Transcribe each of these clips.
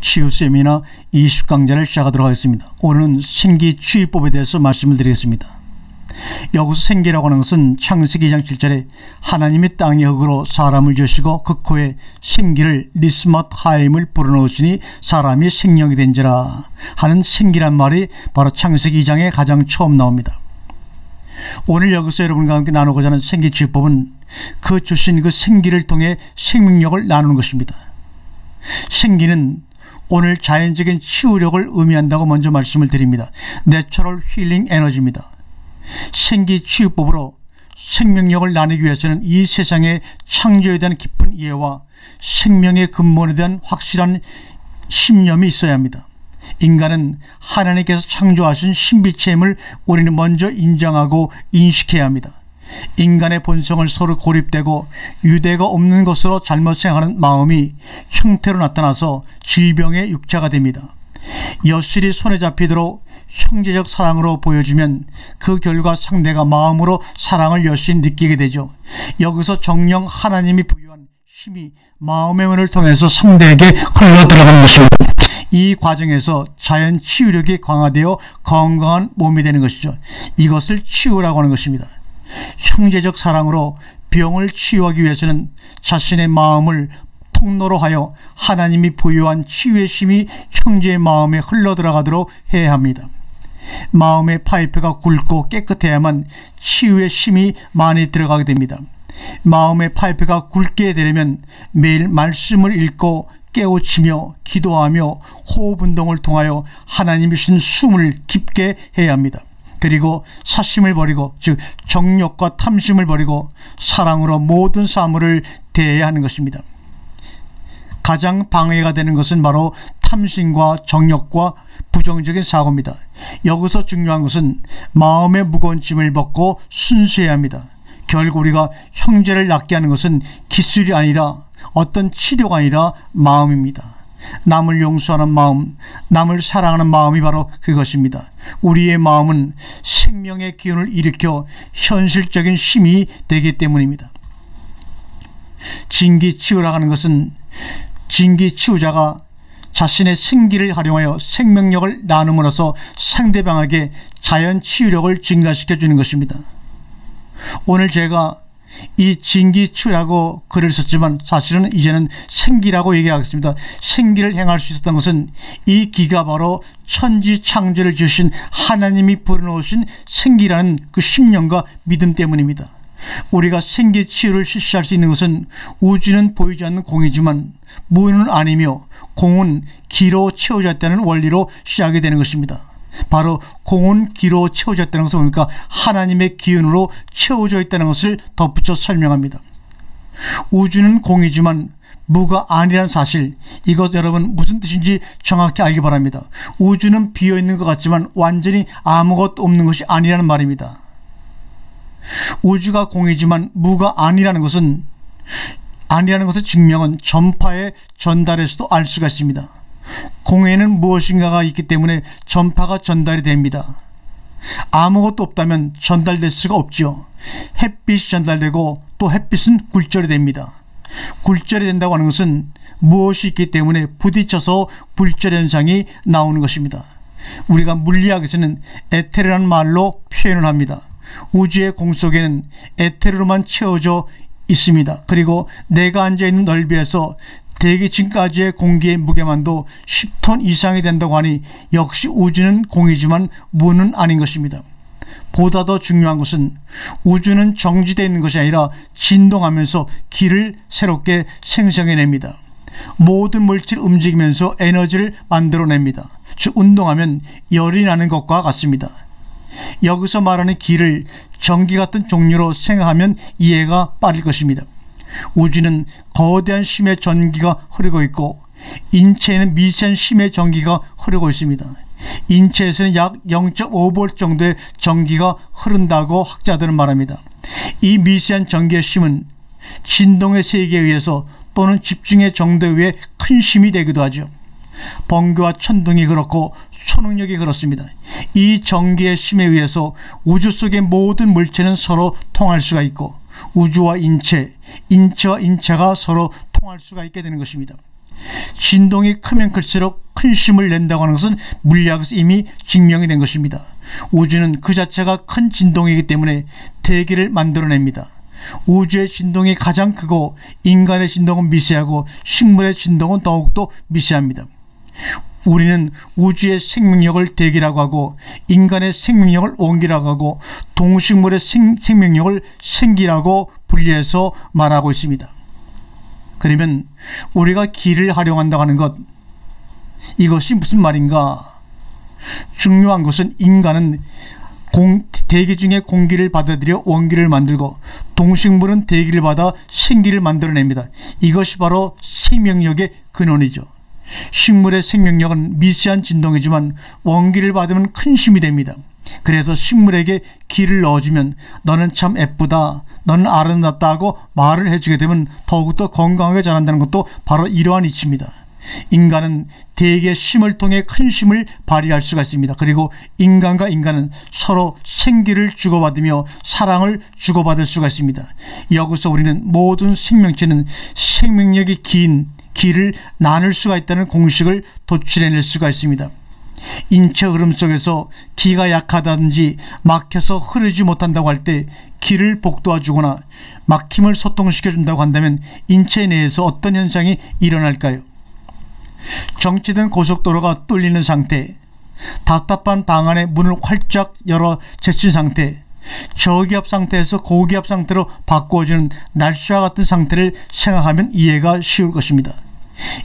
치유 세미나 20강좌를 시작하도록 하겠습니다. 오늘은 생기치유법에 대해서 말씀을 드리겠습니다. 여기서 생기라고 하는 것은 창세기 2장 7절에 하나님이 땅의 흙으로 사람을 지으시고 그 코에 생기를 리스맛 하임을 불어넣으시니 사람이 생명이 된지라 하는 생기란 말이 바로 창세기 2장에 가장 처음 나옵니다. 오늘 여기서 여러분과 함께 나누고자 하는 생기치유법은 그 주신 그 생기를 통해 생명력을 나누는 것입니다. 생기는 오늘 자연적인 치유력을 의미한다고 먼저 말씀을 드립니다. 내추럴 힐링 에너지입니다. 생기치유법으로 생명력을 나누기 위해서는 이 세상의 창조에 대한 깊은 이해와 생명의 근본에 대한 확실한 신념이 있어야 합니다. 인간은 하나님께서 창조하신 신비체임을 우리는 먼저 인정하고 인식해야 합니다. 인간의 본성을 서로 고립되고 유대가 없는 것으로 잘못 생각하는 마음이 형태로 나타나서 질병의 육자가 됩니다. 여실히 손에 잡히도록 형제적 사랑으로 보여주면 그 결과 상대가 마음으로 사랑을 여실히 느끼게 되죠. 여기서 정령 하나님이 부여한 힘이 마음의 문을 통해서 상대에게 흘러들어가는 것입니다. 이 과정에서 자연 치유력이 강화되어 건강한 몸이 되는 것이죠. 이것을 치유라고 하는 것입니다. 형제적 사랑으로 병을 치유하기 위해서는 자신의 마음을 통로로 하여 하나님이 부여한 치유의 힘이 형제의 마음에 흘러들어가도록 해야 합니다. 마음의 파이프가 굵고 깨끗해야만 치유의 힘이 많이 들어가게 됩니다. 마음의 파이프가 굵게 되려면 매일 말씀을 읽고 깨우치며 기도하며 호흡 운동을 통하여 하나님이 주신 숨을 깊게 해야 합니다. 그리고 사심을 버리고, 즉 정욕과 탐심을 버리고 사랑으로 모든 사물을 대해야 하는 것입니다. 가장 방해가 되는 것은 바로 탐심과 정욕과 부정적인 사고입니다. 여기서 중요한 것은 마음의 무거운 짐을 벗고 순수해야 합니다. 결국 우리가 형제를 낫게 하는 것은 기술이 아니라 어떤 치료가 아니라 마음입니다. 남을 용서하는 마음, 남을 사랑하는 마음이 바로 그것입니다. 우리의 마음은 생명의 기운을 일으켜 현실적인 힘이 되기 때문입니다. 진기치유라고 하는 것은 진기치유자가 자신의 생기를 활용하여 생명력을 나눔으로써 상대방에게 자연 치유력을 증가시켜 주는 것입니다. 오늘 제가 이 진기치유라고 글을 썼지만 사실은 이제는 생기라고 얘기하겠습니다. 생기를 행할 수 있었던 것은 이 기가 바로 천지창조를 지으신 하나님이 불어넣으신 생기라는 그 신념과 믿음 때문입니다. 우리가 생기치유를 실시할 수 있는 것은 우주는 보이지 않는 공이지만 무는 아니며 공은 기로 채워졌다는 원리로 시작이 되는 것입니다. 바로 공은 기로 채워졌다는 것은 뭡니까? 하나님의 기운으로 채워져 있다는 것을 덧붙여 설명합니다. 우주는 공이지만 무가 아니라는 사실, 이것 여러분 무슨 뜻인지 정확히 알기 바랍니다. 우주는 비어있는 것 같지만 완전히 아무것도 없는 것이 아니라는 말입니다. 우주가 공이지만 무가 아니라는 것은 것의 증명은 전파의 전달에서도 알 수가 있습니다. 공에는 무엇인가가 있기 때문에 전파가 전달이 됩니다. 아무것도 없다면 전달될 수가 없죠. 햇빛이 전달되고 또 햇빛은 굴절이 됩니다. 굴절이 된다고 하는 것은 무엇이 있기 때문에 부딪혀서 불절 현상이 나오는 것입니다. 우리가 물리학에서는 에테르라는 말로 표현을 합니다. 우주의 공 속에는 에테르로만 채워져 있습니다. 그리고 내가 앉아있는 넓이에서 대기층까지의 공기의 무게만도 10톤 이상이 된다고 하니 역시 우주는 공이지만 무는 아닌 것입니다. 보다 더 중요한 것은 우주는 정지되어 있는 것이 아니라 진동하면서 기를 새롭게 생성해냅니다. 모든 물질을 움직이면서 에너지를 만들어냅니다. 즉 운동하면 열이 나는 것과 같습니다. 여기서 말하는 기를 전기 같은 종류로 생각하면 이해가 빠를 것입니다. 우주는 거대한 힘의 전기가 흐르고 있고 인체에는 미세한 힘의 전기가 흐르고 있습니다. 인체에서는 약 0.5V 정도의 전기가 흐른다고 학자들은 말합니다. 이 미세한 전기의 힘은 진동의 세기에 의해서 또는 집중의 정도에 의해 큰 힘이 되기도 하죠. 번개와 천둥이 그렇고 초능력이 그렇습니다. 이 전기의 힘에 의해서 우주 속의 모든 물체는 서로 통할 수가 있고 우주와 인체, 인체와 인체가 서로 통할 수가 있게 되는 것입니다. 진동이 크면 클수록 큰 힘을 낸다고 하는 것은 물리학에서 이미 증명이 된 것입니다. 우주는 그 자체가 큰 진동이기 때문에 대기를 만들어냅니다. 우주의 진동이 가장 크고 인간의 진동은 미세하고 식물의 진동은 더욱더 미세합니다. 우리는 우주의 생명력을 대기라고 하고 인간의 생명력을 온기라고 하고 동식물의 생명력을 생기라고 분리해서 말하고 있습니다. 그러면 우리가 기를 활용한다고 하는 것, 이것이 무슨 말인가? 중요한 것은 인간은 대기 중에 공기를 받아들여 원기를 만들고 동식물은 대기를 받아 생기를 만들어냅니다. 이것이 바로 생명력의 근원이죠. 식물의 생명력은 미세한 진동이지만 원기를 받으면 큰 힘이 됩니다. 그래서 식물에게 기를 넣어주면 너는 참 예쁘다, 너는 아름답다 하고 말을 해주게 되면 더욱더 건강하게 자란다는 것도 바로 이러한 이치입니다. 인간은 대기의 힘을 통해 큰 힘을 발휘할 수가 있습니다. 그리고 인간과 인간은 서로 생기를 주고받으며 사랑을 주고받을 수가 있습니다. 여기서 우리는 모든 생명체는 생명력이 긴 기를 나눌 수가 있다는 공식을 도출해낼 수가 있습니다. 인체 흐름 속에서 기가 약하다든지 막혀서 흐르지 못한다고 할 때 기를 복도화주거나 막힘을 소통시켜준다고 한다면 인체 내에서 어떤 현상이 일어날까요? 정체된 고속도로가 뚫리는 상태, 답답한 방 안에 문을 활짝 열어 제친 상태, 저기압 상태에서 고기압 상태로 바꾸어주는 날씨와 같은 상태를 생각하면 이해가 쉬울 것입니다.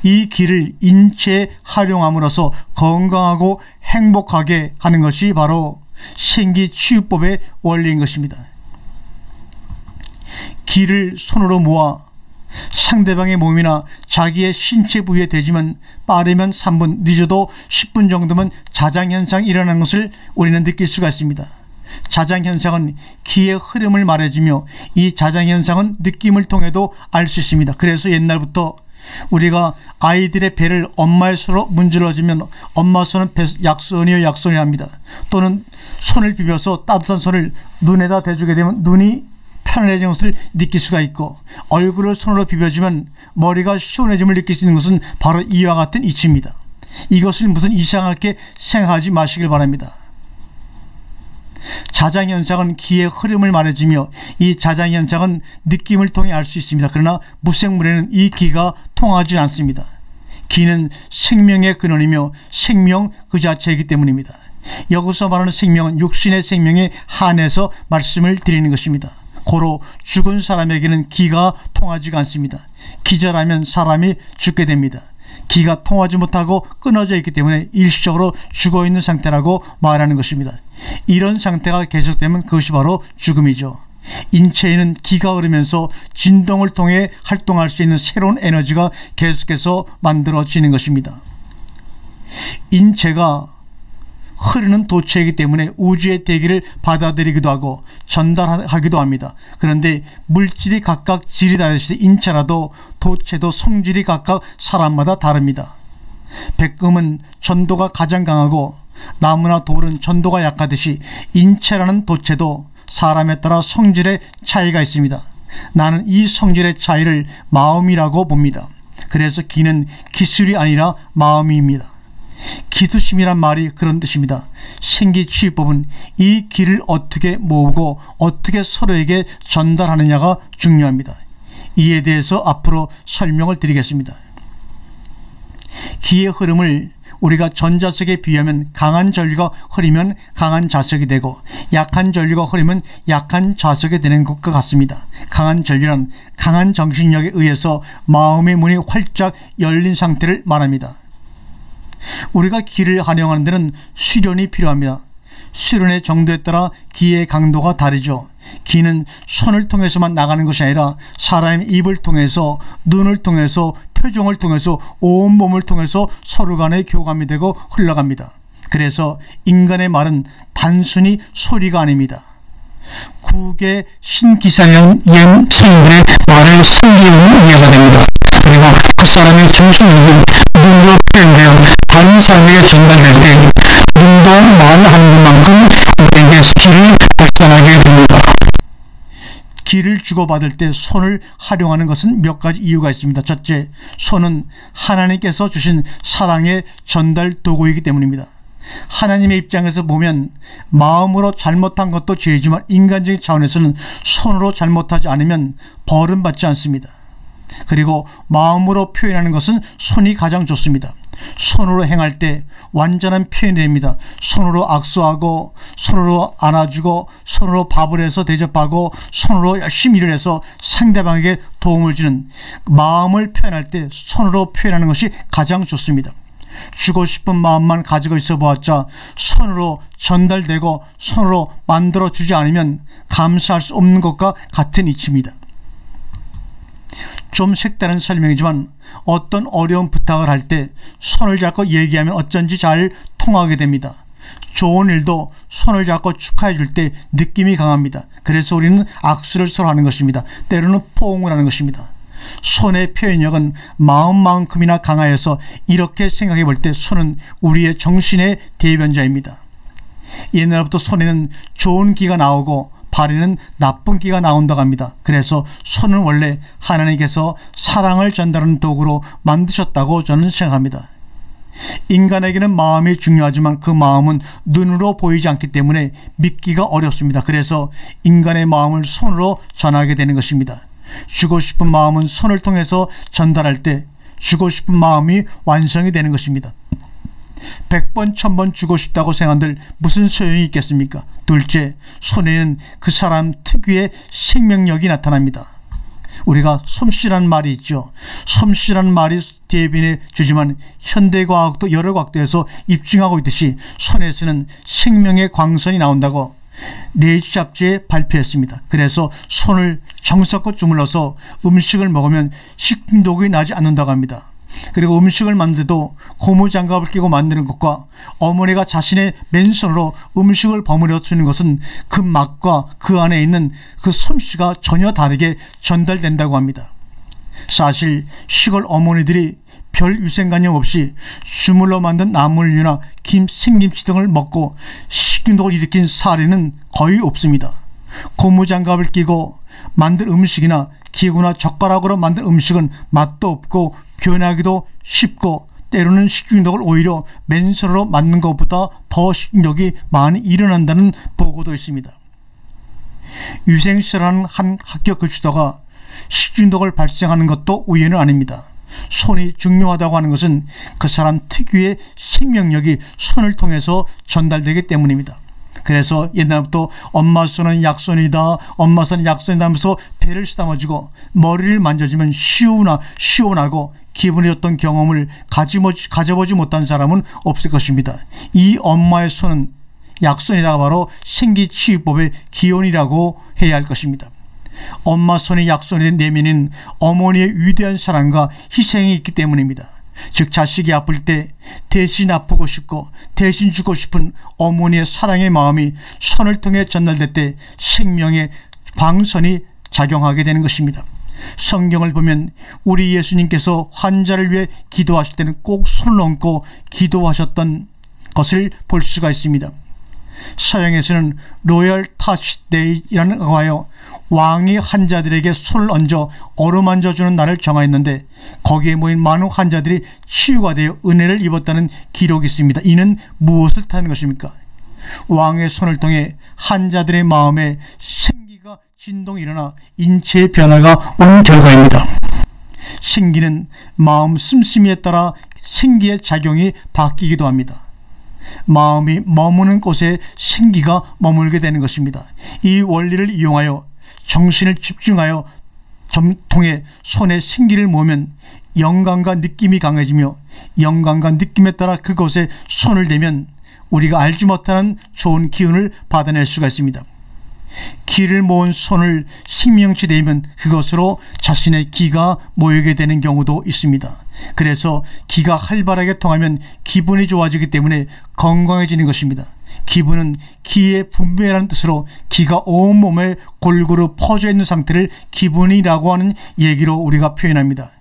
이 기를 인체에 활용함으로써 건강하고 행복하게 하는 것이 바로 생기치유법의 원리인 것입니다. 기를 손으로 모아 상대방의 몸이나 자기의 신체 부위에 대지만 빠르면 3분, 늦어도 10분 정도면 자장현상이 일어나는 것을 우리는 느낄 수가 있습니다. 자장현상은 기의 흐름을 말해주며 이 자장현상은 느낌을 통해도 알 수 있습니다. 그래서 옛날부터 우리가 아이들의 배를 엄마의 손으로 문질러주면 엄마 손은 약손이요 약손이 합니다. 또는 손을 비벼서 따뜻한 손을 눈에다 대주게 되면 눈이 편안해진 것을 느낄 수가 있고, 얼굴을 손으로 비벼주면 머리가 시원해짐을 느낄 수 있는 것은 바로 이와 같은 이치입니다. 이것을 무슨 이상하게 생각하지 마시길 바랍니다. 자장현상은 기의 흐름을 말해주며 이 자장현상은 느낌을 통해 알 수 있습니다. 그러나 무생물에는 이 기가 통하지 않습니다. 기는 생명의 근원이며 생명 그 자체이기 때문입니다. 여기서 말하는 생명은 육신의 생명에 한해서 말씀을 드리는 것입니다. 고로 죽은 사람에게는 기가 통하지가 않습니다. 기절하면 사람이 죽게 됩니다. 기가 통하지 못하고 끊어져 있기 때문에 일시적으로 죽어있는 상태라고 말하는 것입니다. 이런 상태가 계속되면 그것이 바로 죽음이죠. 인체에는 기가 흐르면서 진동을 통해 활동할 수 있는 새로운 에너지가 계속해서 만들어지는 것입니다. 인체가 흐르는 도체이기 때문에 우주의 대기를 받아들이기도 하고 전달하기도 합니다. 그런데 물질이 각각 질이 다르듯이 인체라도 도체도 성질이 각각 사람마다 다릅니다. 백금은 전도가 가장 강하고 나무나 돌은 전도가 약하듯이 인체라는 도체도 사람에 따라 성질의 차이가 있습니다. 나는 이 성질의 차이를 마음이라고 봅니다. 그래서 기는 기술이 아니라 마음입니다. 기수심이란 말이 그런 뜻입니다. 생기치유법은 이 기를 어떻게 모으고 어떻게 서로에게 전달하느냐가 중요합니다. 이에 대해서 앞으로 설명을 드리겠습니다. 기의 흐름을 우리가 전자석에 비하면 강한 전류가 흐르면 강한 자석이 되고 약한 전류가 흐르면 약한 자석이 되는 것과 같습니다. 강한 전류는 강한 정신력에 의해서 마음의 문이 활짝 열린 상태를 말합니다. 우리가 기를 활용하는 데는 수련이 필요합니다. 수련의 정도에 따라 기의 강도가 다르죠. 기는 손을 통해서만 나가는 것이 아니라 사람의 입을 통해서, 눈을 통해서, 표정을 통해서, 온몸을 통해서 서로 간에 교감이 되고 흘러갑니다. 그래서 인간의 말은 단순히 소리가 아닙니다. 국의 신기사령 옛 성인들의 말을 숨기는 이해가 됩니다. 그리고 그 사람의 중심력은 눈으로 표현되어 다른 사람에게 전달될 때 눈도 말하는 것만큼 우리에게 스킬을 발전하게 됩니다. 기를 주고받을 때 손을 활용하는 것은 몇 가지 이유가 있습니다. 첫째, 손은 하나님께서 주신 사랑의 전달 도구이기 때문입니다. 하나님의 입장에서 보면 마음으로 잘못한 것도 죄지만 인간적인 차원에서는 손으로 잘못하지 않으면 벌은 받지 않습니다. 그리고 마음으로 표현하는 것은 손이 가장 좋습니다. 손으로 행할 때 완전한 표현이 됩니다. 손으로 악수하고, 손으로 안아주고, 손으로 밥을 해서 대접하고, 손으로 열심히 일을 해서 상대방에게 도움을 주는, 마음을 표현할 때 손으로 표현하는 것이 가장 좋습니다. 주고 싶은 마음만 가지고 있어 보았자 손으로 전달되고 손으로 만들어 주지 않으면 감사할 수 없는 것과 같은 이치입니다. 좀 색다른 설명이지만 어떤 어려운 부탁을 할 때 손을 잡고 얘기하면 어쩐지 잘 통하게 됩니다. 좋은 일도 손을 잡고 축하해 줄 때 느낌이 강합니다. 그래서 우리는 악수를 서로 하는 것입니다. 때로는 포옹을 하는 것입니다. 손의 표현력은 마음만큼이나 강하여서 이렇게 생각해 볼 때 손은 우리의 정신의 대변자입니다. 옛날부터 손에는 좋은 기가 나오고 발에는 나쁜 기가 나온다고 합니다. 그래서 손은 원래 하나님께서 사랑을 전달하는 도구로 만드셨다고 저는 생각합니다. 인간에게는 마음이 중요하지만 그 마음은 눈으로 보이지 않기 때문에 믿기가 어렵습니다. 그래서 인간의 마음을 손으로 전하게 되는 것입니다. 주고 싶은 마음은 손을 통해서 전달할 때 주고 싶은 마음이 완성이 되는 것입니다. 100번 1000번 주고 싶다고 생각한들 무슨 소용이 있겠습니까? 둘째, 손에는 그 사람 특유의 생명력이 나타납니다. 우리가 솜씨라는 말이 있죠. 솜씨라는 말이 대변해 주지만 현대과학도 여러 각도에서 입증하고 있듯이 손에서는 생명의 광선이 나온다고 네이처 잡지에 발표했습니다. 그래서 손을 정성껏 주물러서 음식을 먹으면 식중독이 나지 않는다고 합니다. 그리고 음식을 만들어도 고무장갑을 끼고 만드는 것과 어머니가 자신의 맨손으로 음식을 버무려 주는 것은 그 맛과 그 안에 있는 그 솜씨가 전혀 다르게 전달된다고 합니다. 사실 시골 어머니들이 별 위생관념 없이 주물러 만든 나물류나 생김치 등을 먹고 식중독을 일으킨 사례는 거의 없습니다. 고무장갑을 끼고 만든 음식이나 기구나 젓가락으로 만든 음식은 맛도 없고 변하기도 쉽고 때로는 식중독을 오히려 맨손으로 만든 것보다 더 식중독이 많이 일어난다는 보고도 있습니다. 유생시설하는 한 학교 급식사가 식중독을 발생하는 것도 우연은 아닙니다. 손이 중요하다고 하는 것은 그 사람 특유의 생명력이 손을 통해서 전달되기 때문입니다. 그래서 옛날부터 엄마 손은 약손이다, 엄마 손은 약손이다 하면서 배를 쓰다듬어주고 머리를 만져주면 시원하고 기분이 좋던 경험을 가져보지 못한 사람은 없을 것입니다. 이 엄마의 손은 약손이다가 바로 생기치유법의 기원이라고 해야 할 것입니다. 엄마 손이 약손이 된 내면에는 어머니의 위대한 사랑과 희생이 있기 때문입니다. 즉 자식이 아플 때 대신 아프고 싶고 대신 주고 싶은 어머니의 사랑의 마음이 손을 통해 전달될 때 생명의 광선이 작용하게 되는 것입니다. 성경을 보면 우리 예수님께서 환자를 위해 기도하실 때는 꼭 손을 얹고 기도하셨던 것을 볼 수가 있습니다. 서양에서는 로열 타치 데이라는 거하여 왕이 환자들에게 손을 얹어 어루만져주는 날을 정하였는데 거기에 모인 많은 환자들이 치유가 되어 은혜를 입었다는 기록이 있습니다. 이는 무엇을 뜻하는 것입니까? 왕의 손을 통해 환자들의 마음에 생기가 진동이 일어나 인체의 변화가 온 결과입니다. 생기는 마음 씀씀이에 따라 생기의 작용이 바뀌기도 합니다. 마음이 머무는 곳에 생기가 머물게 되는 것입니다. 이 원리를 이용하여 정신을 집중하여 통해 손에 생기를 모으면 영감과 느낌이 강해지며 영감과 느낌에 따라 그곳에 손을 대면 우리가 알지 못하는 좋은 기운을 받아낼 수가 있습니다. 기를 모은 손을 생명치 대면 그것으로 자신의 기가 모이게 되는 경우도 있습니다. 그래서 기가 활발하게 통하면 기분이 좋아지기 때문에 건강해지는 것입니다. 기분은 기의 분배라는 뜻으로 기가 온몸에 골고루 퍼져 있는 상태를 기분이라고 하는 얘기로 우리가 표현합니다.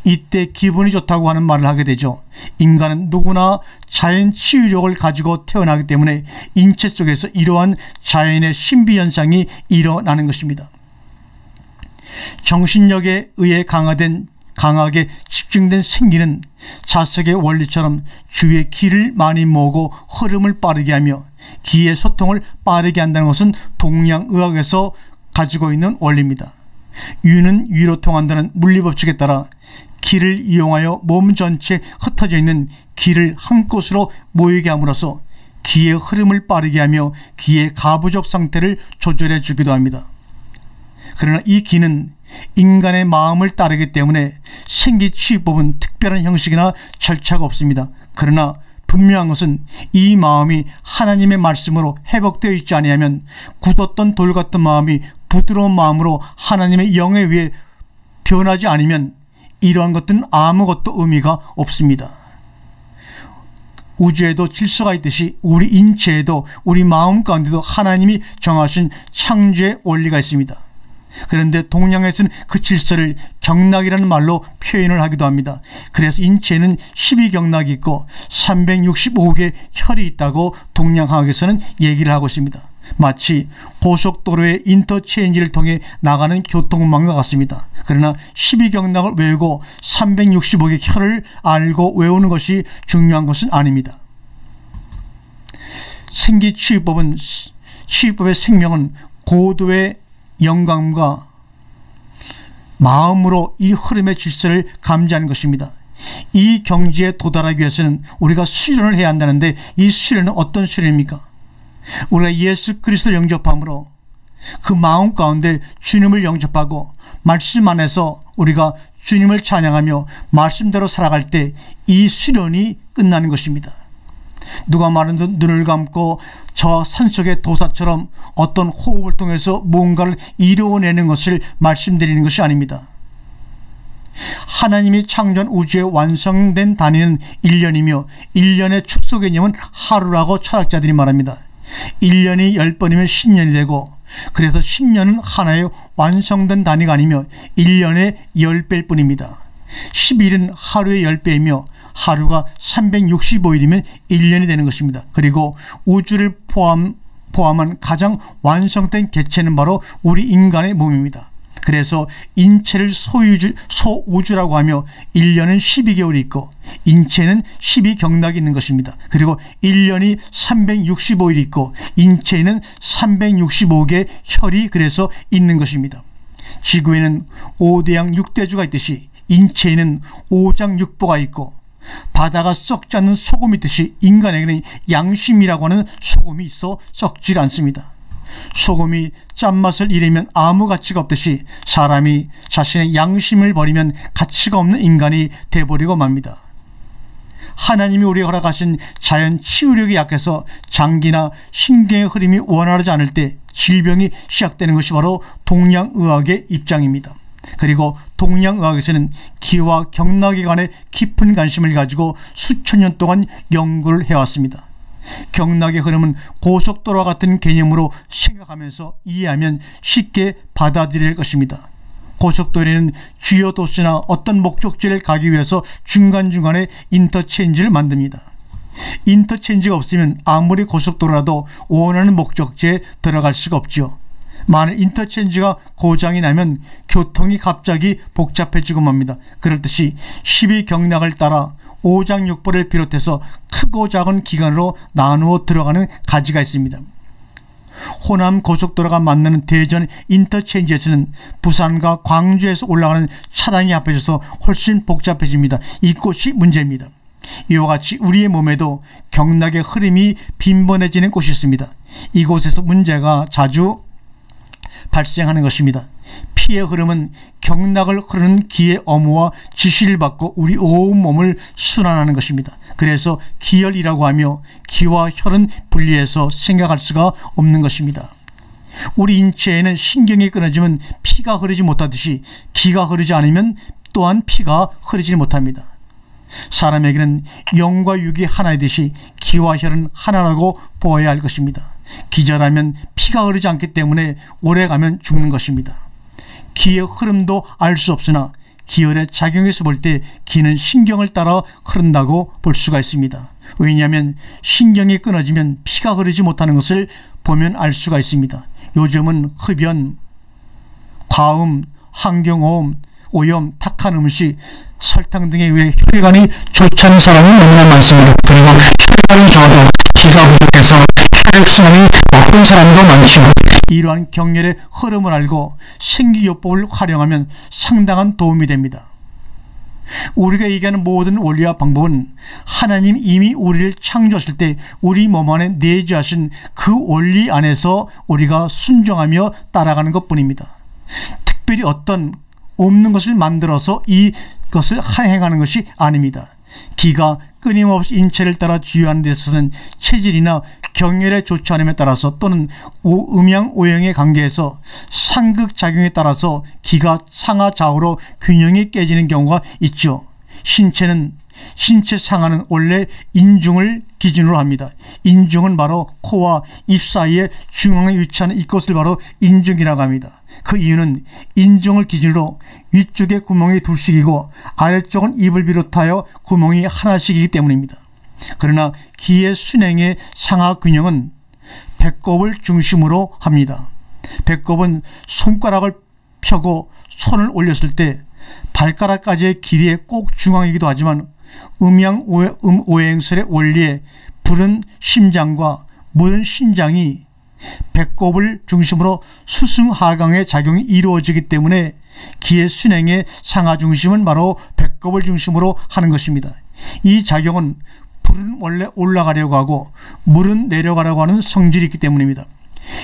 이때 기분이 좋다고 하는 말을 하게 되죠. 인간은 누구나 자연 치유력을 가지고 태어나기 때문에 인체 속에서 이러한 자연의 신비현상이 일어나는 것입니다. 정신력에 의해 강하게 집중된 생기는 자석의 원리처럼 주위에 기를 많이 모으고 흐름을 빠르게 하며 기의 소통을 빠르게 한다는 것은 동양의학에서 가지고 있는 원리입니다. 유는 위로 통한다는 물리법칙에 따라 기를 이용하여 몸 전체에 흩어져 있는 기를 한 곳으로 모이게 함으로써 기의 흐름을 빠르게 하며 기의 가부족 상태를 조절해 주기도 합니다. 그러나 이 기는 인간의 마음을 따르기 때문에 생기치유법은 특별한 형식이나 절차가 없습니다. 그러나 분명한 것은 이 마음이 하나님의 말씀으로 회복되어 있지 아니하면 굳었던 돌 같은 마음이 부드러운 마음으로 하나님의 영에 의해 변하지 않으면 이러한 것들은 아무것도 의미가 없습니다. 우주에도 질서가 있듯이 우리 인체에도 우리 마음 가운데도 하나님이 정하신 창조의 원리가 있습니다. 그런데 동양에서는 그 질서를 경락이라는 말로 표현을 하기도 합니다. 그래서 인체에는 12경락이 있고 365개 혈이 있다고 동양학에서는 얘기를 하고 있습니다. 마치 고속도로의 인터체인지를 통해 나가는 교통망과 같습니다. 그러나 12경락을 외우고 365개 혈을 알고 외우는 것이 중요한 것은 아닙니다. 생기치유법의 생명은 고도의 영감과 마음으로 이 흐름의 질서를 감지하는 것입니다. 이 경지에 도달하기 위해서는 우리가 수련을 해야 한다는데 이 수련은 어떤 수련입니까? 우리가 예수 그리스도를 영접함으로 그 마음 가운데 주님을 영접하고 말씀 안에서 우리가 주님을 찬양하며 말씀대로 살아갈 때 이 수련이 끝나는 것입니다. 누가 말하는 듯 눈을 감고 저 산속의 도사처럼 어떤 호흡을 통해서 무언가를 이루어내는 것을 말씀드리는 것이 아닙니다. 하나님이 창조한 우주의 완성된 단위는 1년이며 1년의 축소 개념은 하루라고 철학자들이 말합니다. 1년이 10번이면 10년이 되고 그래서 10년은 하나의 완성된 단위가 아니며 1년의 10배일 뿐입니다. 10일은 하루의 10배이며 하루가 365일이면 1년이 되는 것입니다. 그리고 우주를 포함한 가장 완성된 개체는 바로 우리 인간의 몸입니다. 그래서 인체를 소우주라고 하며 1년은 12개월이 있고 인체는 12경락이 있는 것입니다. 그리고 1년이 365일이 있고 인체에는 365개 혈이 그래서 있는 것입니다. 지구에는 5대양 6대주가 있듯이 인체에는 5장 6보가 있고 바다가 썩지 않는 소금이 있듯이 인간에게는 양심이라고 하는 소금이 있어 썩질 않습니다. 소금이 짠맛을 잃으면 아무 가치가 없듯이 사람이 자신의 양심을 버리면 가치가 없는 인간이 돼버리고 맙니다. 하나님이 우리에게 허락하신 자연 치유력이 약해서 장기나 신경의 흐름이 원활하지 않을 때 질병이 시작되는 것이 바로 동양의학의 입장입니다. 그리고 동양의학에서는 기와 경락에 관해 깊은 관심을 가지고 수천 년 동안 연구를 해왔습니다. 경락의 흐름은 고속도로와 같은 개념으로 생각하면서 이해하면 쉽게 받아들일 것입니다. 고속도로에는 주요 도시나 어떤 목적지를 가기 위해서 중간중간에 인터체인지를 만듭니다. 인터체인지가 없으면 아무리 고속도로라도 원하는 목적지에 들어갈 수가 없죠. 만일 인터체인지가 고장이 나면 교통이 갑자기 복잡해지고 맙니다. 그렇듯이 12경락을 따라 5장 6보를 비롯해서 크고 작은 기관으로 나누어 들어가는 가지가 있습니다. 호남 고속도로가 만나는 대전 인터체인지에서는 부산과 광주에서 올라가는 차량이 합해져서 훨씬 복잡해집니다. 이곳이 문제입니다. 이와 같이 우리의 몸에도 경락의 흐름이 빈번해지는 곳이 있습니다. 이곳에서 문제가 자주 발생하는 것입니다. 피의 흐름은 경락을 흐르는 기의 어무와 지시를 받고 우리 온 몸을 순환하는 것입니다. 그래서 기혈이라고 하며 기와 혈은 분리해서 생각할 수가 없는 것입니다. 우리 인체에는 신경이 끊어지면 피가 흐르지 못하듯이 기가 흐르지 않으면 또한 피가 흐르지 못합니다. 사람에게는 영과 육이 하나이듯이 기와 혈은 하나라고 보아야 할 것입니다. 기절하면 피가 흐르지 않기 때문에 오래가면 죽는 것입니다. 기의 흐름도 알 수 없으나 기혈의 작용에서 볼 때 기는 신경을 따라 흐른다고 볼 수가 있습니다. 왜냐하면 신경이 끊어지면 피가 흐르지 못하는 것을 보면 알 수가 있습니다. 요즘은 흡연, 과음, 환경오염, 탁한 음식, 설탕 등에 의해 혈관이 좋지 않은 사람이 너무나 많습니다. 그리고 혈관이 좋아도 기가 부족해서 혈액순환이 나쁜 사람도 많죠. 이러한 경렬의 흐름을 알고 생기요법을 활용하면 상당한 도움이 됩니다. 우리가 얘기하는 모든 원리와 방법은 하나님 이미 우리를 창조하실 때 우리 몸 안에 내재하신 그 원리 안에서 우리가 순종하며 따라가는 것뿐입니다. 특별히 어떤 없는 것을 만들어서 이것을 행하는 것이 아닙니다. 기가 끊임없이 인체를 따라 주유하는 데 있어서는 체질이나 경혈에 좋지 않음에 따라서 또는 음양오형의 관계에서 상극작용에 따라서 기가 상하좌우로 균형이 깨지는 경우가 있죠. 신체 상하는 원래 인중을 기준으로 합니다. 인중은 바로 코와 입 사이에 중앙에 위치하는 이것을 바로 인중이라고 합니다. 그 이유는 인중을 기준으로 위쪽에 구멍이 둘씩이고 아래쪽은 입을 비롯하여 구멍이 하나씩이기 때문입니다. 그러나 기의 순행의 상하 균형은 배꼽을 중심으로 합니다. 배꼽은 손가락을 펴고 손을 올렸을 때 발가락까지의 길이의 꼭 중앙이기도 하지만 음양오행설의 원리에 부른 심장과 무른 신장이 배꼽을 중심으로 수승하강의 작용이 이루어지기 때문에 기의 순행의 상하 중심은 바로 배꼽을 중심으로 하는 것입니다. 이 작용은 불은 원래 올라가려고 하고 물은 내려가려고 하는 성질이 있기 때문입니다.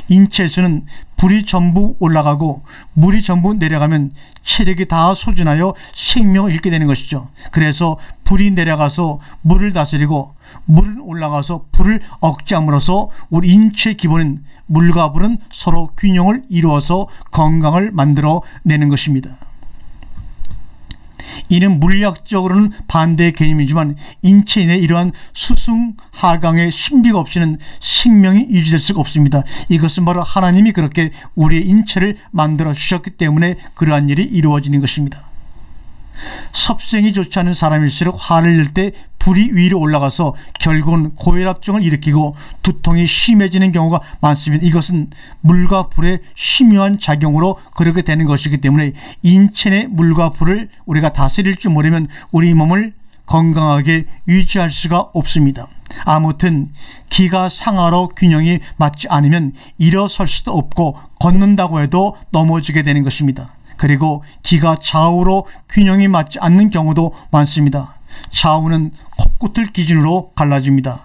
인체에서는 불이 전부 올라가고 물이 전부 내려가면 체력이 다 소진하여 생명을 잃게 되는 것이죠. 그래서 불이 내려가서 물을 다스리고 물은 올라가서 불을 억제함으로써 우리 인체의 기본은 물과 불은 서로 균형을 이루어서 건강을 만들어내는 것입니다. 이는 물리학적으로는 반대의 개념이지만 인체 내 이러한 수승하강의 신비가 없이는 생명이 유지될 수가 없습니다. 이것은 바로 하나님이 그렇게 우리의 인체를 만들어 주셨기 때문에 그러한 일이 이루어지는 것입니다. 섭생이 좋지 않은 사람일수록 화를 낼 때 불이 위로 올라가서 결국은 고혈압증을 일으키고 두통이 심해지는 경우가 많습니다. 이것은 물과 불의 심묘한 작용으로 그렇게 되는 것이기 때문에 인체 내 물과 불을 우리가 다스릴 줄 모르면 우리 몸을 건강하게 유지할 수가 없습니다. 아무튼 기가 상하로 균형이 맞지 않으면 일어설 수도 없고 걷는다고 해도 넘어지게 되는 것입니다. 그리고 기가 좌우로 균형이 맞지 않는 경우도 많습니다. 좌우는 코끝을 기준으로 갈라집니다.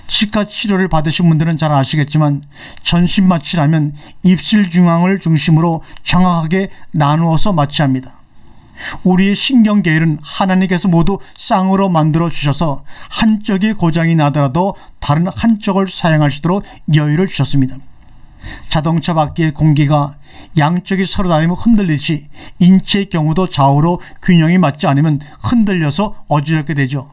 치과 치료를 받으신 분들은 잘 아시겠지만 전신 마취라면 입술 중앙을 중심으로 정확하게 나누어서 마취합니다. 우리의 신경계율은 하나님께서 모두 쌍으로 만들어 주셔서 한쪽이 고장이 나더라도 다른 한쪽을 사용할 수 있도록 여유를 주셨습니다. 자동차 바퀴의 공기가 양쪽이 서로 다르면 흔들리듯이 인체의 경우도 좌우로 균형이 맞지 않으면 흔들려서 어지럽게 되죠.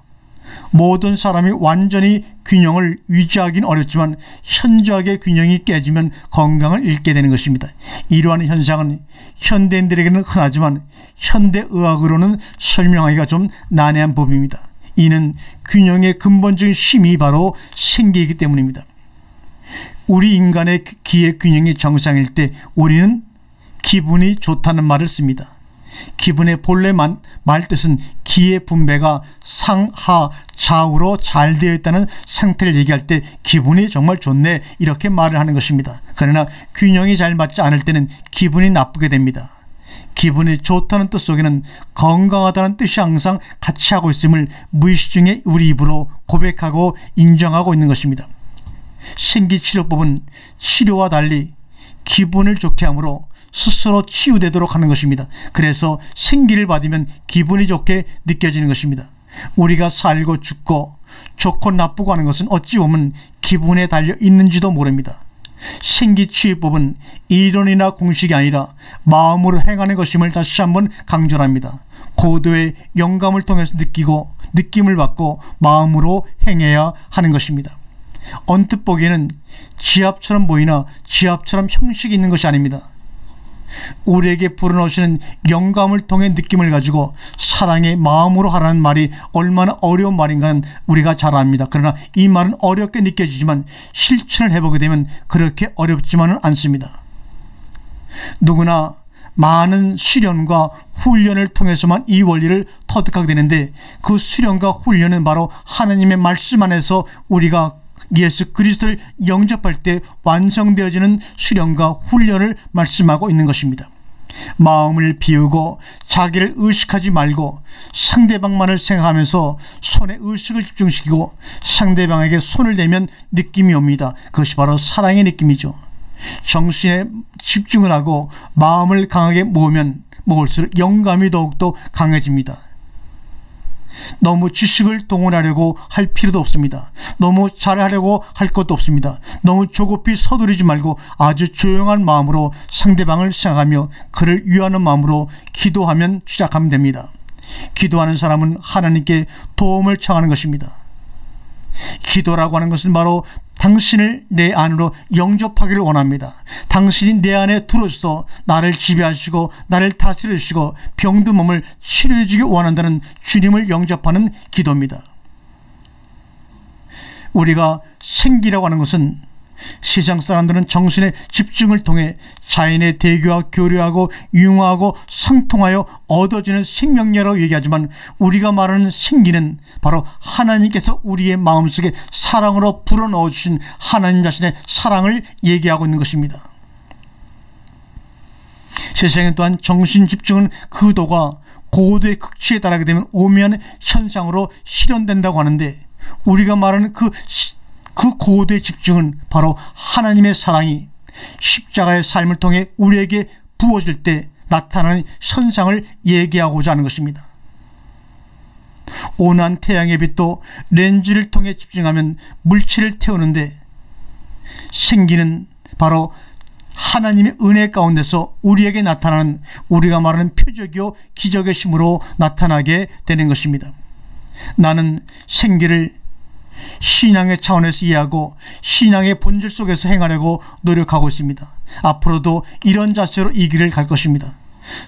모든 사람이 완전히 균형을 유지하기는 어렵지만 현저하게 균형이 깨지면 건강을 잃게 되는 것입니다. 이러한 현상은 현대인들에게는 흔하지만 현대의학으로는 설명하기가 좀 난해한 법입니다. 이는 균형의 근본적인 힘이 바로 생기이기 때문입니다. 우리 인간의 기의 균형이 정상일 때 우리는 기분이 좋다는 말을 씁니다. 기분의 본래 말뜻은 기의 분배가 상하 좌우로 잘 되어 있다는 상태를 얘기할 때 기분이 정말 좋네 이렇게 말을 하는 것입니다. 그러나 균형이 잘 맞지 않을 때는 기분이 나쁘게 됩니다. 기분이 좋다는 뜻 속에는 건강하다는 뜻이 항상 같이 하고 있음을 무의식 중에 우리 입으로 고백하고 인정하고 있는 것입니다. 생기치료법은 치료와 달리 기분을 좋게 함으로 스스로 치유되도록 하는 것입니다. 그래서 생기를 받으면 기분이 좋게 느껴지는 것입니다. 우리가 살고 죽고 좋고 나쁘고 하는 것은 어찌 보면 기분에 달려 있는지도 모릅니다. 생기치유법은 이론이나 공식이 아니라 마음으로 행하는 것임을 다시 한번 강조합니다. 고도의 영감을 통해서 느낌을 받고 마음으로 행해야 하는 것입니다. 언뜻 보기에는 지압처럼 보이나 지압처럼 형식이 있는 것이 아닙니다. 우리에게 불어넣으시는 영감을 통해 느낌을 가지고 사랑의 마음으로 하라는 말이 얼마나 어려운 말인가는 우리가 잘 압니다. 그러나 이 말은 어렵게 느껴지지만 실천을 해보게 되면 그렇게 어렵지만은 않습니다. 누구나 많은 시련과 훈련을 통해서만 이 원리를 터득하게 되는데, 그 수련과 훈련은 바로 하나님의 말씀 안에서 우리가 예수 그리스도를 영접할 때 완성되어지는 수련과 훈련을 말씀하고 있는 것입니다. 마음을 비우고 자기를 의식하지 말고 상대방만을 생각하면서 손에 의식을 집중시키고 상대방에게 손을 대면 느낌이 옵니다. 그것이 바로 사랑의 느낌이죠. 정신에 집중을 하고 마음을 강하게 모을수록 영감이 더욱더 강해집니다. 너무 지식을 동원하려고 할 필요도 없습니다. 너무 잘하려고 할 것도 없습니다. 너무 조급히 서두르지 말고 아주 조용한 마음으로 상대방을 생각하며 그를 위하는 마음으로 기도하면 시작하면 됩니다. 기도하는 사람은 하나님께 도움을 청하는 것입니다. 기도라고 하는 것은 바로 당신을 내 안으로 영접하기를 원합니다. 당신이 내 안에 들어서 나를 지배하시고 나를 다스리시고 병든 몸을 치료해 주기 원한다는 주님을 영접하는 기도입니다. 우리가 생기라고 하는 것은 세상 사람들은 정신의 집중을 통해 자연의 대교와 교류하고 융화하고 상통하여 얻어지는 생명력이라고 얘기하지만, 우리가 말하는 생기는 바로 하나님께서 우리의 마음속에 사랑으로 불어넣어 주신 하나님 자신의 사랑을 얘기하고 있는 것입니다. 세상에 또한 정신 집중은 그도가 고도의 극치에 달하게 되면 오묘한 현상으로 실현된다고 하는데, 우리가 말하는 그 고도의 집중은 바로 하나님의 사랑이 십자가의 삶을 통해 우리에게 부어질 때 나타나는 현상을 얘기하고자 하는 것입니다. 온화한 태양의 빛도 렌즈를 통해 집중하면 물질을 태우는데, 생기는 바로 하나님의 은혜 가운데서 우리에게 나타나는, 우리가 말하는 표적이요 기적의 힘으로 나타나게 되는 것입니다. 나는 생기를 신앙의 차원에서 이해하고 신앙의 본질 속에서 행하려고 노력하고 있습니다. 앞으로도 이런 자세로 이 길을 갈 것입니다.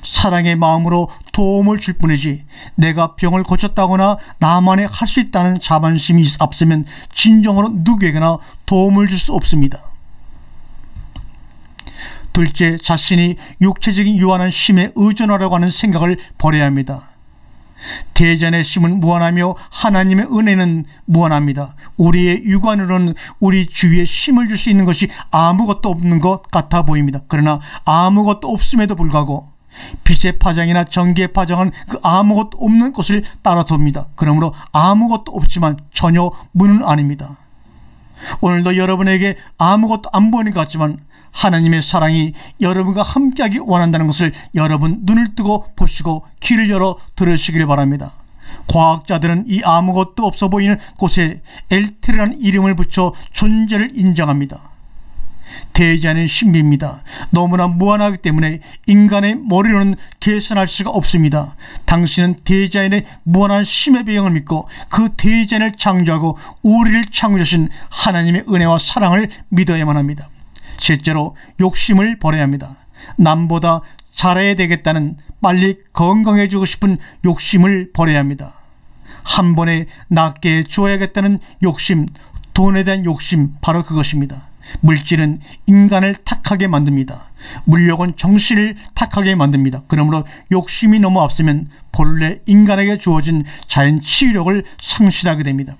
사랑의 마음으로 도움을 줄 뿐이지, 내가 병을 고쳤다거나 나만의 할 수 있다는 자만심이 앞서면 진정으로 누구에게나 도움을 줄 수 없습니다. 둘째, 자신이 육체적인 유한한 힘에 의존하려고 하는 생각을 버려야 합니다. 대전의 힘은 무한하며 하나님의 은혜는 무한합니다. 우리의 육안으로는 우리 주위에 힘을 줄 수 있는 것이 아무것도 없는 것 같아 보입니다. 그러나 아무것도 없음에도 불구하고 빛의 파장이나 전기의 파장은 그 아무것도 없는 것을 따라돕니다. 그러므로 아무것도 없지만 전혀 무는 아닙니다. 오늘도 여러분에게 아무것도 안 보이는 것 같지만 하나님의 사랑이 여러분과 함께하기 원한다는 것을 여러분 눈을 뜨고 보시고 귀를 열어 들으시길 바랍니다. 과학자들은 이 아무것도 없어 보이는 곳에 엘테르라는 이름을 붙여 존재를 인정합니다. 대자연의 신비입니다. 너무나 무한하기 때문에 인간의 머리로는 계산할 수가 없습니다. 당신은 대자연의 무한한 힘의 배경을 믿고 그 대자연을 창조하고 우리를 창조하신 하나님의 은혜와 사랑을 믿어야만 합니다. 실제로 욕심을 버려야 합니다. 남보다 잘해야 되겠다는, 빨리 건강해지고 싶은 욕심을 버려야 합니다. 한 번에 낫게 줘야겠다는 욕심, 돈에 대한 욕심, 바로 그것입니다. 물질은 인간을 탁하게 만듭니다. 물욕은 정신을 탁하게 만듭니다. 그러므로 욕심이 너무 앞서면 본래 인간에게 주어진 자연 치유력을 상실하게 됩니다.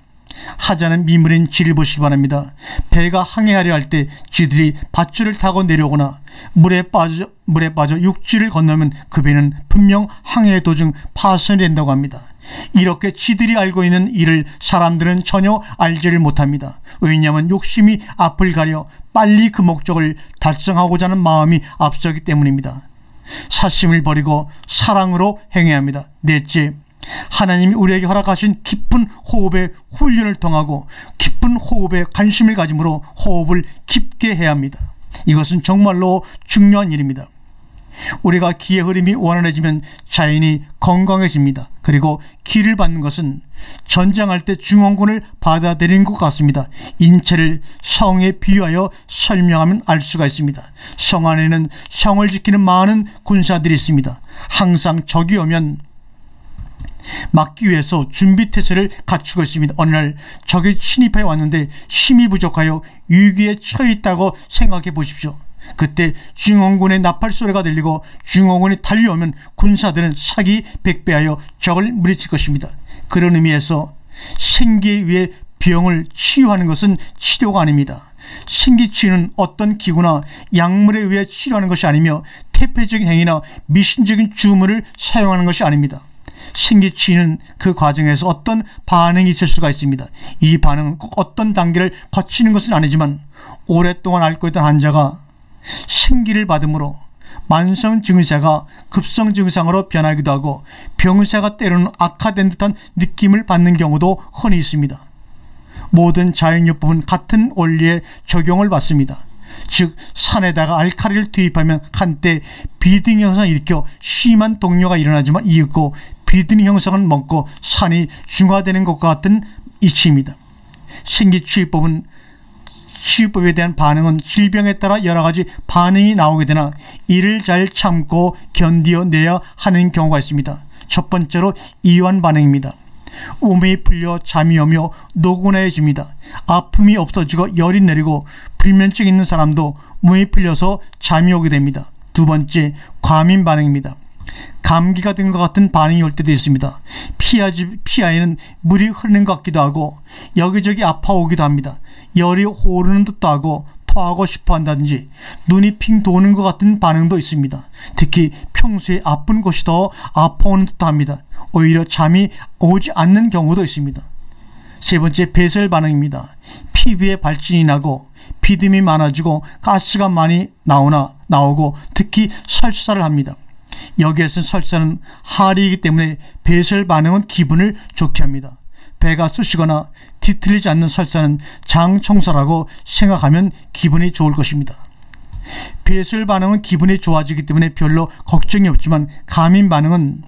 하자는 미물인 쥐를 보시기 바랍니다. 배가 항해하려 할 때 쥐들이 밧줄을 타고 내려오거나 물에 빠져 육지를 건너면 그 배는 분명 항해 도중 파손이 된다고 합니다. 이렇게 쥐들이 알고 있는 일을 사람들은 전혀 알지를 못합니다. 왜냐하면 욕심이 앞을 가려 빨리 그 목적을 달성하고자 하는 마음이 앞서기 때문입니다. 사심을 버리고 사랑으로 행해야 합니다. 넷째, 하나님이 우리에게 허락하신 깊은 호흡의 훈련을 통하고 깊은 호흡에 관심을 가짐으로 호흡을 깊게 해야 합니다. 이것은 정말로 중요한 일입니다. 우리가 기의 흐름이 원활해지면 자연이 건강해집니다. 그리고 기를 받는 것은 전쟁할 때 증원군을 받아들이는 것 같습니다. 인체를 성에 비유하여 설명하면 알 수가 있습니다. 성 안에는 성을 지키는 많은 군사들이 있습니다. 항상 적이 오면 막기 위해서 준비태세를 갖추고 있습니다. 어느 날 적이 침입해 왔는데 힘이 부족하여 위기에 처해 있다고 생각해 보십시오. 그때 증원군의 나팔 소리가 들리고 증원군이 달려오면 군사들은 사기 백배하여 적을 물리칠 것입니다. 그런 의미에서 생기에 의해 병을 치유하는 것은 치료가 아닙니다. 생기 치유는 어떤 기구나 약물에 의해 치료하는 것이 아니며 태폐적인 행위나 미신적인 주문을 사용하는 것이 아닙니다. 생기 치유는 그 과정에서 어떤 반응이 있을 수가 있습니다. 이 반응은 꼭 어떤 단계를 거치는 것은 아니지만 오랫동안 앓고 있던 환자가 생기를 받음으로 만성 증세가 급성 증상으로 변하기도 하고 병세가 때로는 악화된 듯한 느낌을 받는 경우도 흔히 있습니다. 모든 자연요법은 같은 원리에 적용을 받습니다. 즉 산에다가 알칼리를 투입하면 한때 비등 현상을 일으켜 심한 동요가 일어나지만 이윽고 비등 현상을 먹고 산이 중화되는 것과 같은 이치입니다. 생기치유법은 치유법에 대한 반응은 질병에 따라 여러 가지 반응이 나오게 되나 이를 잘 참고 견디어내야 하는 경우가 있습니다. 첫 번째로 이완 반응입니다. 몸이 풀려 잠이 오며 노곤해집니다. 아픔이 없어지고 열이 내리고 불면증 있는 사람도 몸이 풀려서 잠이 오게 됩니다. 두 번째, 과민 반응입니다. 감기가 든 것 같은 반응이 올 때도 있습니다. 피하에는 물이 흐르는 것 같기도 하고 여기저기 아파오기도 합니다. 열이 오르는 듯도 하고 토하고 싶어 한다든지 눈이 핑 도는 것 같은 반응도 있습니다. 특히 평소에 아픈 곳이 더 아파오는 듯도 합니다. 오히려 잠이 오지 않는 경우도 있습니다. 세 번째, 배설 반응입니다. 피부에 발진이 나고 비듬이 많아지고 가스가 많이 나오고 특히 설사를 합니다. 여기에서는 설사는 할이기 때문에 배설 반응은 기분을 좋게 합니다. 배가 쑤시거나 뒤틀리지 않는 설사는 장 청소라고 생각하면 기분이 좋을 것입니다. 배설 반응은 기분이 좋아지기 때문에 별로 걱정이 없지만 과민 반응은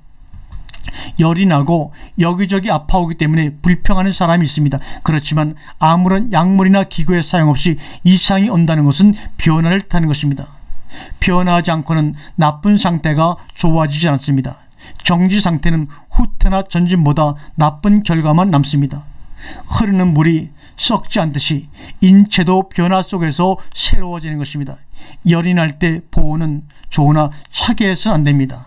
열이 나고 여기저기 아파오기 때문에 불평하는 사람이 있습니다. 그렇지만 아무런 약물이나 기구의 사용 없이 이상이 온다는 것은 변화를 뜻하는 것입니다. 변화하지 않고는 나쁜 상태가 좋아지지 않습니다. 정지 상태는 후퇴나 전진보다 나쁜 결과만 남습니다. 흐르는 물이 썩지 않듯이 인체도 변화 속에서 새로워지는 것입니다. 열이 날 때 보호는 좋으나 차게 해서는 안 됩니다.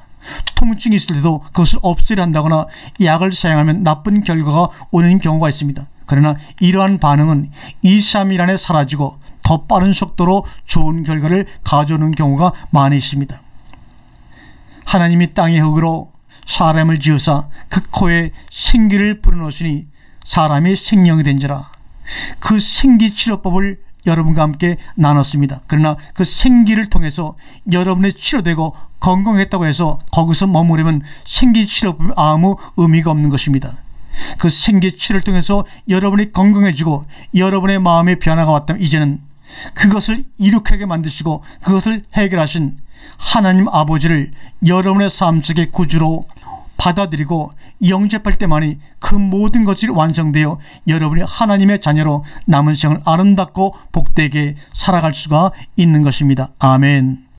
통증이 있을 때도 그것을 없애려 한다거나 약을 사용하면 나쁜 결과가 오는 경우가 있습니다. 그러나 이러한 반응은 2-3일 안에 사라지고 더 빠른 속도로 좋은 결과를 가져오는 경우가 많이 있습니다. 하나님이 땅의 흙으로 사람을 지으사 그 코에 생기를 불어넣으시니 사람이 생명이 된지라. 그 생기치료법을 여러분과 함께 나눴습니다. 그러나 그 생기를 통해서 여러분이 치료되고 건강했다고 해서 거기서 머무르면 생기치료법이 아무 의미가 없는 것입니다. 그 생기치료를 통해서 여러분이 건강해지고 여러분의 마음의 변화가 왔다면 이제는 그것을 이룩하게 만드시고 그것을 해결하신 하나님 아버지를 여러분의 삶 속의 구주로 받아들이고 영접할 때만이 그 모든 것이 완성되어 여러분이 하나님의 자녀로 남은 생을 아름답고 복되게 살아갈 수가 있는 것입니다. 아멘.